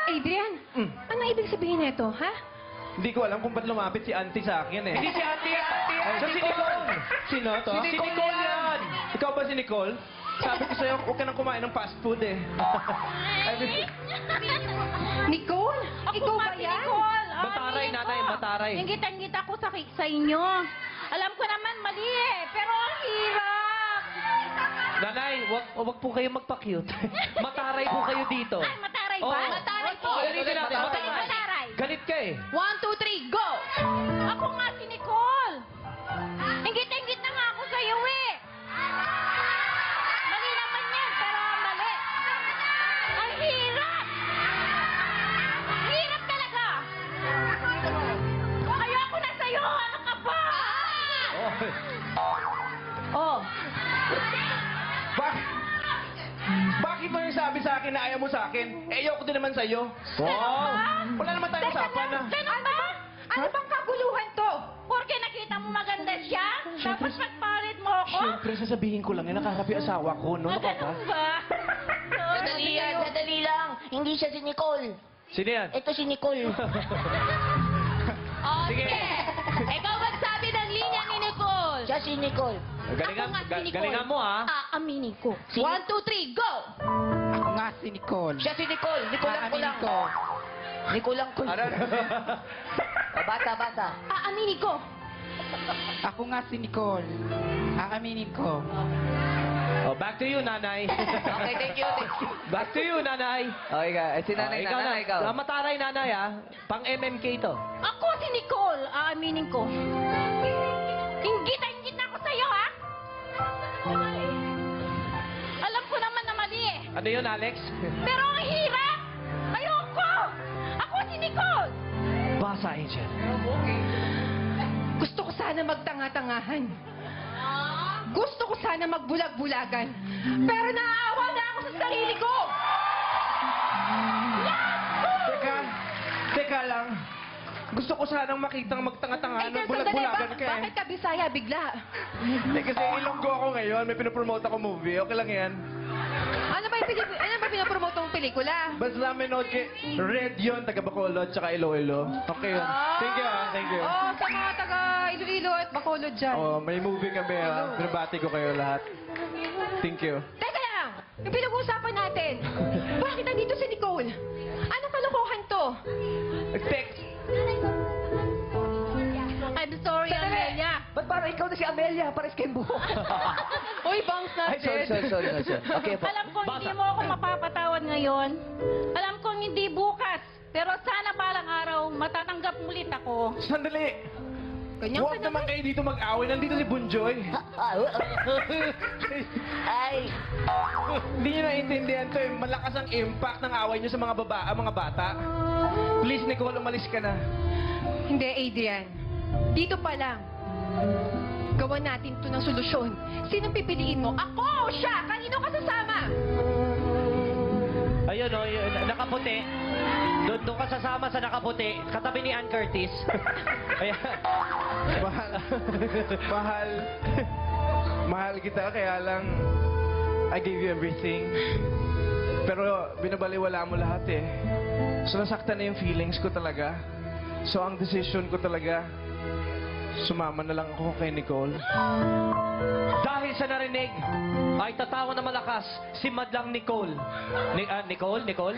Adrian, ano ibig sabihin nito, ha? Hindi ko alam kung ba't lumapit si auntie sa akin eh. Hindi si Auntie, Auntie, Ay, si Nicole. Sino to? Si Nicole yan. Ikaw ba si Nicole? Sabi ko sa'yo, huwag ka nang kumain ng fast food eh. Nicole? Ikaw ba yan? Nicole. Mataray, nanay, mataray. Ingit-ingit ako sa inyo. Alam ko naman mali eh, pero ang hirap. Nanay, wag po kayo magpa-cute. Mataray po kayo dito. Ay, mataray ba? Oo. Mataray po. Galitin natin, Mataray. mataray. Mataray. Galit ka eh. 1, 2, 3, go! Ako nga si Nicole. Ingit-ingit na nga ako sa'yo eh. Mali naman yan, pero mali. Ang hirap! Hirap talaga! Ayoko na sa'yo! Ano ka ba? Oh. Bakit mo yung sabi sa akin na ayaw mo sa akin? Eh, ayoko din naman sa'yo. Wow. Wala naman tayong usapan na. Ganun ba? Ano bang kaguluhan to? Porque nakita mo maganda siya? Tapos pagpalit mo ako? Siyempre, sasabihin ko lang, nakaharap yung asawa ko, no? Ano ka ba? Ganun ba? Dadali lang. Hindi siya si Nicole. Sino yan? Ito si Nicole. Sige. Ikaw magsabi ng linya ni Nicole. Siya si Nicole. Galingan, Ako nga si Nicole. galingan mo ha. Aaminin ko. Si- 1, 2, 3, go! Ako nga si Nicole. Siya si Nicole. Nicole lang ko Aaminin lang. ko. Nicole lang ko. Aran. Bata. Aaminin ko. Ako nga si Nicole. Aaminin ko. Oh, back to you, nanay. Okay, thank you. Back to you, nanay. Okay, si ikaw na. Mataray, nanay ha. Pang MMK to. Ako si Nicole. Aaminin ko. Ingit na ako sa'yo, ha? Alam ko naman na mali eh. Ano yun, Alex? Pero ang hirap! Ayoko! Ako si Nicole! Basa, Angel. Gusto ko sana magtanga-tangahan. Gusto ko sana magbulag-bulagan. Pero naaawa na ako sa sarili ko! Teka lang. Gusto ko sanang makitang magtanga-tanga ng sandali, bulag-bulagan ka eh. bakit ka Bisaya bigla? Kasi Ilonggo ako ngayon, may pinopromote ako movie. Okay lang yan. Ano ba yung pinapromote mong pelikula? Basta manood kay Red yun, taga Bacolod, tsaka Iloilo. Okay yun. Thank you ah, thank you. Oh, sa mga taga Iloilo at Bacolod dyan. Oh, may movie kami ah. Binabati ko kayo lahat. Thank you. Teka lang! Yung pinag-uusapan natin, bakit nandito si Nicole? Anong kalokohan to? Text. I'm sorry, Amelia. Ba't parang ikaw na si Amelia? Pares kayong buhok. Uy, bounce Ay, sorry. Okay po. Alam kong hindi mo ako mapapatawad ngayon. Alam kong hindi bukas. Pero sana balang araw, matatanggap ulit ako. Sandali. Ganyan Huwag ka naman kayo dito mag-away. Nandito si Bunjoy. Ay, Hindi nyo naiintindihan to eh. Malakas ang impact ng away nyo sa mga mga bata. Please, Nicole, umalis ka na. Hindi, Adrian. Dito pa lang. Gawan natin to ng solusyon. Sinong pipiliin mo? Ako o siya? Kanino ka sasama? Ayun o, nakaputi. Doon ka sasama sa nakaputi. Katabi ni Ann Curtis. Ayan. Mahal. Mahal kita, kaya lang I gave you everything. Pero binabaliwala mo lahat eh. So nasaktan na yung feelings ko talaga. So ang decision ko talaga, sumama na lang ako kay Nicole. Dahil sa narinig, ay tatawa na malakas si Madlang Nicole. Nicole?